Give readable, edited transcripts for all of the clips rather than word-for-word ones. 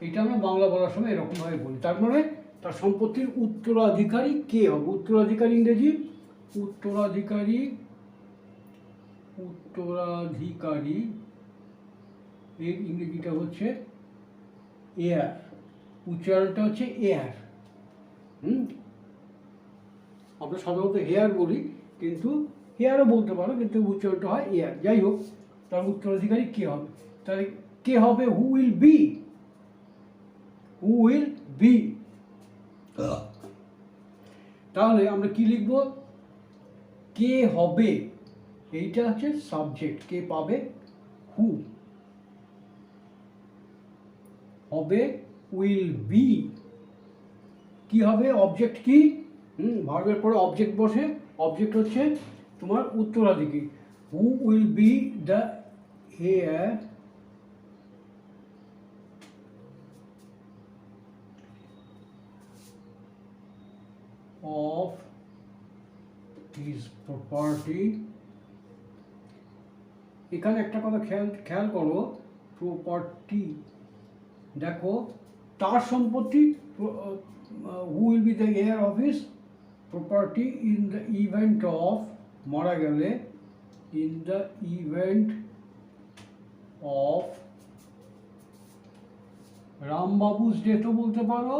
এটা আমরা বাংলা বলার সময় এরকমভাবে বলি। তার মানে তার সম্পত্তির উত্তরাধিকারী কে হবে? উত্তরাধিকারী ইংরেজি উত্তরাধিকারী এর ইংরেজিটা হচ্ছে এয়ার, উচ্চারণটা হচ্ছে এয়ার। আমরা সাধারণত হেয়ার বলি, কিন্তু হেয়ারও বলতে পারো, কিন্তু উচ্চারণটা হয় এয়ার। যাই হোক, তার উত্তরাধিকারী কে হবে? তাহলে কে হবে? হু will B, who will B. তাহলে আমরা কি লিখব? কে হবে, এইটা হচ্ছে সাবজেক্ট, কে পাবে? হু। হবে উইল বি, কি হবে? অবজেক্ট কি? ভার্বের পরে অবজেক্ট বসে, অবজেক্ট হচ্ছে তোমার উত্তরাধিকারী। Who will be the heir of his property। এখানে একটা কথা খেয়াল করো, প্রপার্টি, দেখো তার সম্পত্তি, who will be the heir of his property in the event of, মারা গেলে, in the event of Rambabu's ডেথও বলতে পারো,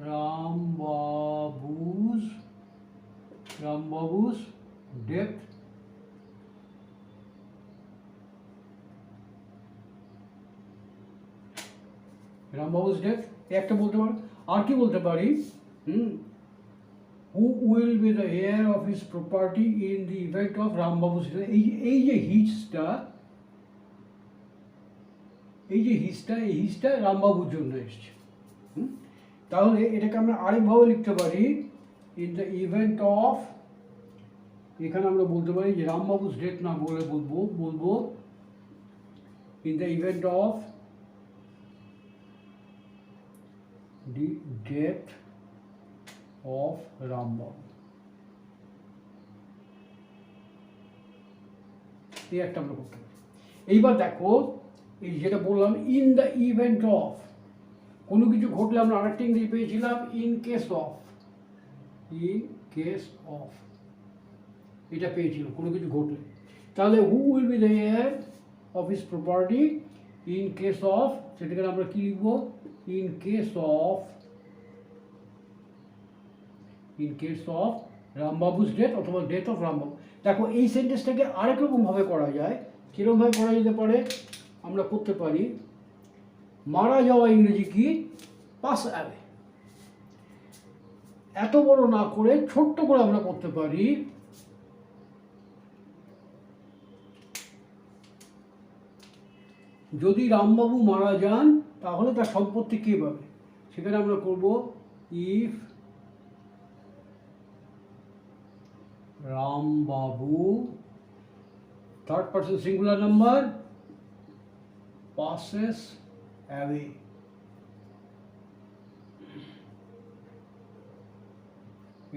রামবাবুস ডেথ, রামবাবুস ডেথ একটা বলতে পারো। আর কি বলতে পারি? Who will be the heir of his property in the event of Rambabu's death. এই যে হিজটা, এই হিজটা রামবাবুর জন্য এসছে। তাহলে এটাকে আমরা আরেকভাবে লিখতে পারি, ইন দ্য ইভেন্ট অফ, এখানে আমরা বলতে পারি যে রামবাবুস ডেথ না বলে বলবো in the event of the death of রামবাবু। এই একটা আমরা করতে পারি। এইবার দেখো, এই যেটা বললাম ইন দ্য ইভেন্ট অফ, কোনো কিছু ঘটলে আমরা আরেকটা ইংরেজি পেয়েছিলাম in case of, in case of, এটা পেয়েছিলাম কোনো কিছু ঘটলে। তাহলে who will be the heir of his property in case of, সেটাকে আমরা কি লিখবো? In case of Rambabu's death অথবা ডেথ অফ রামবাবু। দেখো এই সেন্টেন্সটাকে আরেক রকমভাবে করা যায়। কীরকমভাবে করা যেতে পারে? আমরা করতে পারি, মারা যাওয়া ইংরেজি কি? Pass away. এত বড় না করে ছোট্ট করে আমরা করতে পারি, যদি রামবাবু মারা যান তাহলে তার সম্পত্তি কে পাবে? সেখানে আমরা করব if Rambabu, third person singular number, passes away,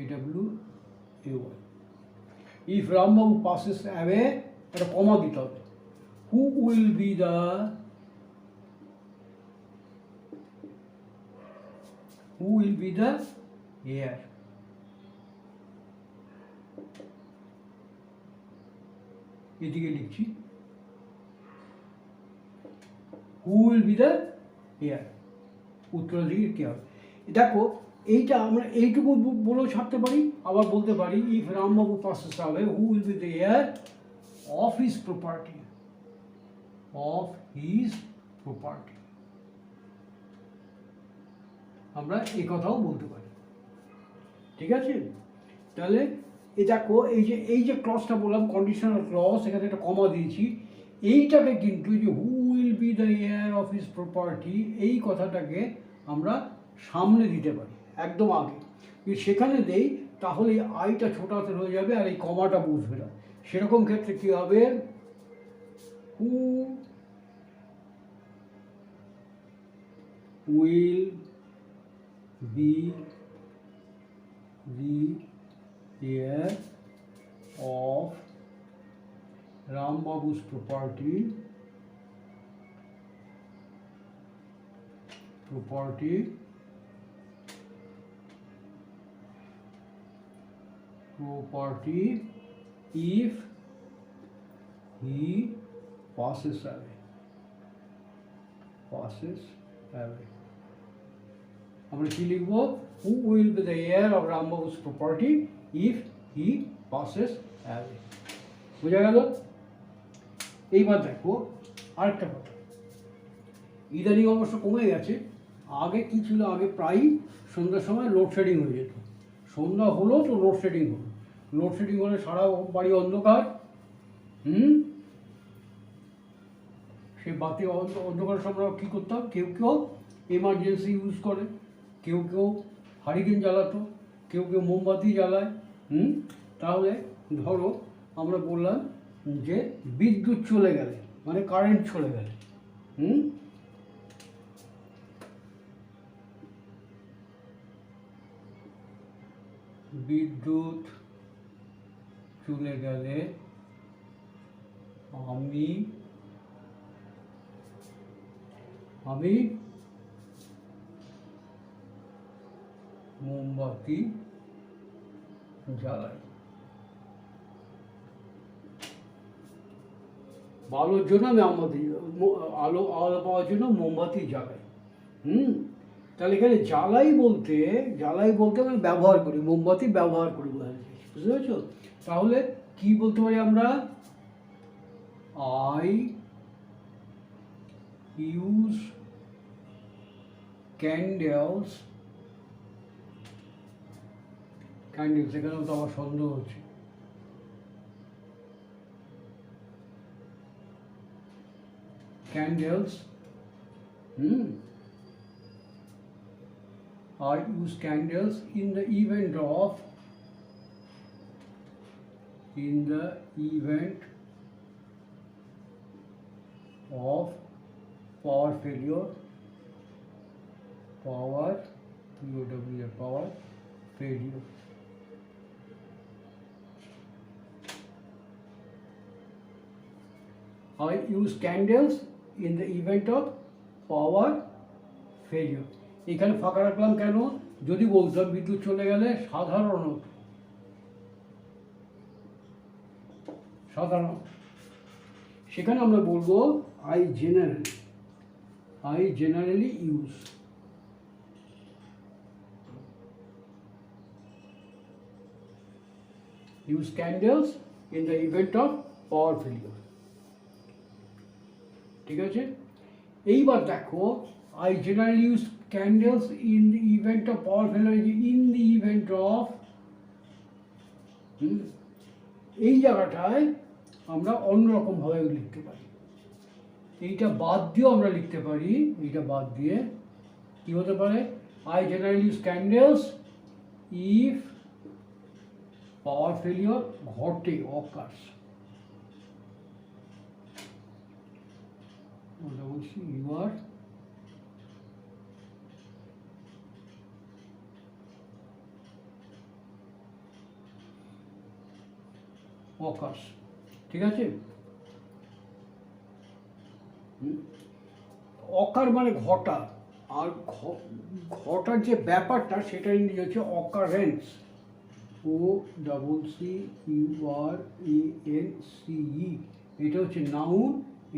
AWAY, if Rambabu passes away, একটা কমা দিতে হবে। who will be the heir, এদিকে লিখছি who will be the heir, উত্তরাধিকারী কে হবে। দেখো এইটা আমরা এইটুকু বলেও ছাড়তে পারি, আবার বলতে পারি if Rambabu passes away who will be the heir of his property, আমরা এই কথাও বলতে পারি। ঠিক আছে? তাহলে দেখো এই যে ক্লজটা বললাম কন্ডিশনাল ক্লজ, এখানে একটা কমা দিয়েছি, এইটাকে কিন্তু যে who will be the heir of his property, এই কথাটাকে আমরা সামনে দিতে পারি, একদম আগে। যদি সেখানে দেই তাহলে আইটা ছোট হাতের হয়ে যাবে আর এই কমাটা বুঝবে না। সেরকম ক্ষেত্রে কী হবে? হু will B the heir of Rambabu's property property if he passes away. আমরা কি লিখব? Who will be the heir of Rambabu's property if he passes away? বুঝা গেল? এইবার দেখো আরেকটা কথা, ইদানিং অবশ্য কমে গেছে। আগে কি ছিল? আগে প্রায় সন্ধ্যার সময় লোডশেডিং হয়ে যেত। সন্ধ্যা হলো তো লোডশেডিং হলো, লোডশেডিং হলে সারা বাড়ি অন্ধকার। সে বাতি অন্ধকারের সময় আমরা কী করতাম? কেউ কেউ এমার্জেন্সি ইউজ করে, কেউ কেউ হারিকেন জ্বালাতো, কেউ কেউ মোমবাতি জ্বালায়। তাহলে ধরো আমরা বললাম যে বিদ্যুৎ চলে গেলে, মানে কারেন্ট চলে গেলে, বিদ্যুৎ চলে গেলে আমি মোমবাতি জ্বালাই। আলোর জন্য আমি আলো পাওয়ার জন্য মোমবাতি জ্বালাই। তাহলে এখানে জ্বালাই বলতে আমি ব্যবহার করি, মোমবাতি ব্যবহার করি, বুঝতে পেরেছো? তাহলে কি বলতে পারি আমরা? I use candles, এখানেও তো আমার সন্দেহ হচ্ছে। Candles, I use candles in the event of power failure, power failure. I use candles in the event of power failure. এখানে ফাঁকা রাখলাম কেন? যদি বলতাম বিদ্যুৎ চলে গেলে সাধারণত সেখানে আমরা বলবো I generally use candles in the event of power failure. ঠিক আছে? এইবার দেখো I generally use candles in the event of power failure, in the event of এই জায়গাটায় আমরা অন্যরকমভাবে লিখতে পারি। এইটা বাদ দিয়েও আমরা লিখতে পারি। এইটা বাদ দিয়ে কি হতে পারে? I generally use candles if power failure ঘটে, occurs. You are occurs. ঠিক আছে? অকার মানে ঘটা, আর ঘটার যে ব্যাপারটা সেটা ইংরেজি হচ্ছে অকারেন্স, OCCURENCE। এটা হচ্ছে নাউন,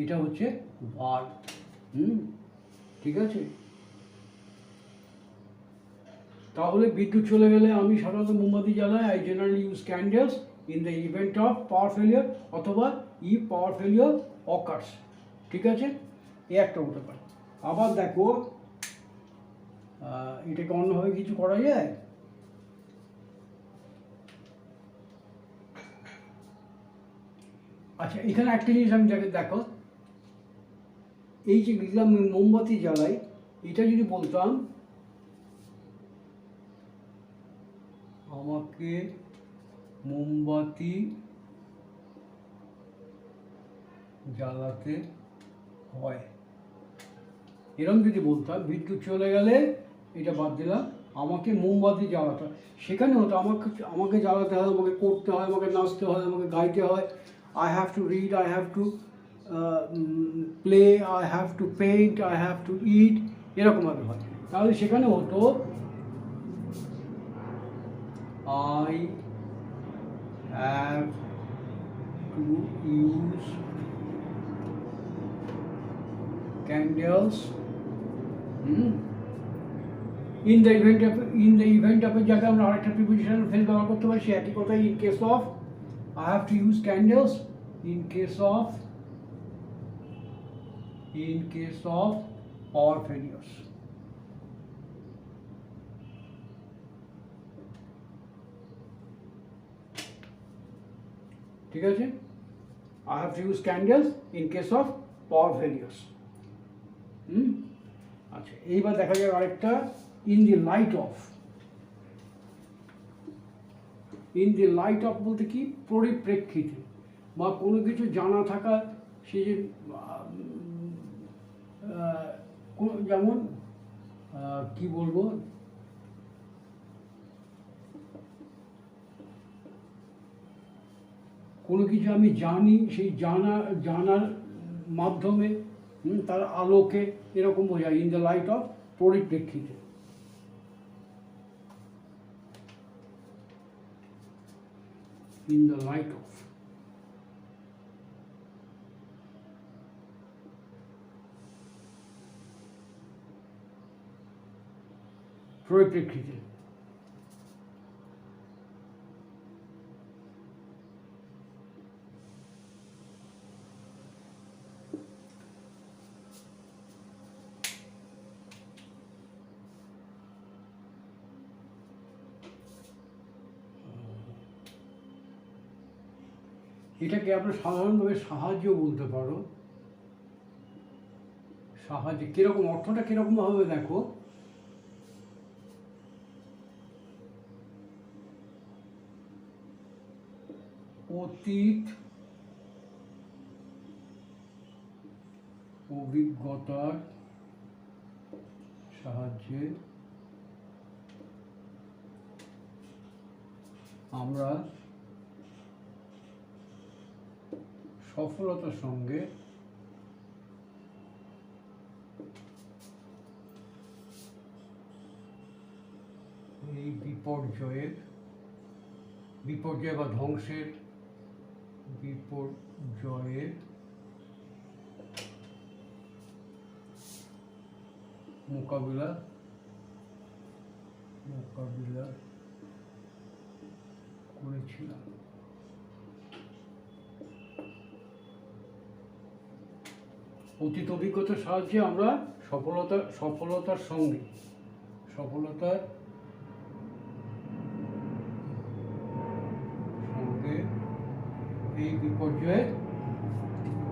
এটা হচ্ছে ভার্ব। ঠিক আছে? তাহলে বিদ্যুৎ চলে গেলে আমি সাধারণত মোমবাতি জ্বালাই। I generally use candles in the event of power failure, অথবা if power failure occurs। ঠিক আছে? এই একটা হতে পারে। আবার দেখো এটাকে অন্যভাবে কিছু করা যায়। আচ্ছা, এখানে একটা জিনিস আমি দেখো, এই যে লিখলাম মোমবাতি জ্বালাই, এটা যদি বলতাম আমাকে মোমবাতি জ্বালাতে হয়, এরকম যদি বলতাম, বিদ্যুৎ চলে গেলে এটা বাদ দিলাম, আমাকে মোমবাতি জ্বালাতে হয়, সেখানে হতো আমাকে জ্বালাতে হয়, আমাকে করতে হয়, আমাকে নাচতে হয়, আমাকে গাইতে হয়। I have to read, I have to play, I have to paint, I have to eat, এরকমভাবে হয়। তাহলে সেখানে হতো I have to use candles in the event of জায়গায় আমরা আরেকটা প্রিপোজিশনাল ফ্রেজ ব্যবহার করতে পারি, সে একই কথাই in case of I have to use candles in case of power failures. ঠিক আছে, I have to use candles in case of power failures. আচ্ছা, এইবার দেখা যাক আরেকটা in the light of. in the light of বলতে কি, পরিপ্রেক্ষিতে বা কোনো কিছু জানা থাকা, সে যে যেমন কি বলবো, কোনো কিছু আমি জানি, সেই জানার মাধ্যমে তার আলোকে, এরকম বোঝায় ইন দ্য লাইট অফ, পরিপ্রেক্ষিতে। ইন দ্য লাইট অফ, পরিপ্রেক্ষিতে। এটাকে আমরা সাধারণভাবে সাহায্য বলতে পারো। সাহায্য কিরকম, অর্থটা কিরকম হবে দেখো, অতীত অভিজ্ঞতার সাহায্যে আমরা সফলতার সঙ্গে এই বিপর্যয় বা ধ্বংসের বিপর্যয়ের মোকাবিলা করেছিলাম। অতীত অভিজ্ঞতার সাহায্যে আমরা সফলতার সঙ্গে এই বিপর্যয়ে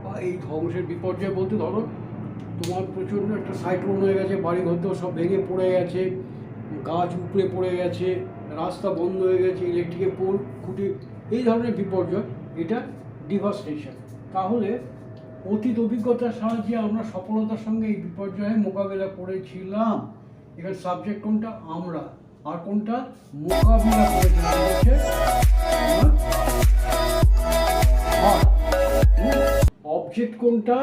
বা এই ধ্বংসের বিপর্যয় বলতে, ধরো তোমার প্রচণ্ড একটা সাইক্লোন হয়ে গেছে, বাড়ি ঘর সব ভেঙে পড়ে গেছে, গাছ উপড়ে পড়ে গেছে, রাস্তা বন্ধ হয়ে গেছে, ইলেকট্রিকের পোল খুঁটি, এই ধরনের বিপর্যয়, এটা ডিভাস্টেশন। তাহলে অতীত অভিজ্ঞতার সাহায্যে আমরা সফলতার সঙ্গে এই বিপর্যয়ে মোকাবিলা করেছিলাম। এখানে সাবজেক্ট কোনটা, আমরা, আর কোনটা, মোকাবিলা করেছিলাম হচ্ছে অবজেক্ট কোনটা,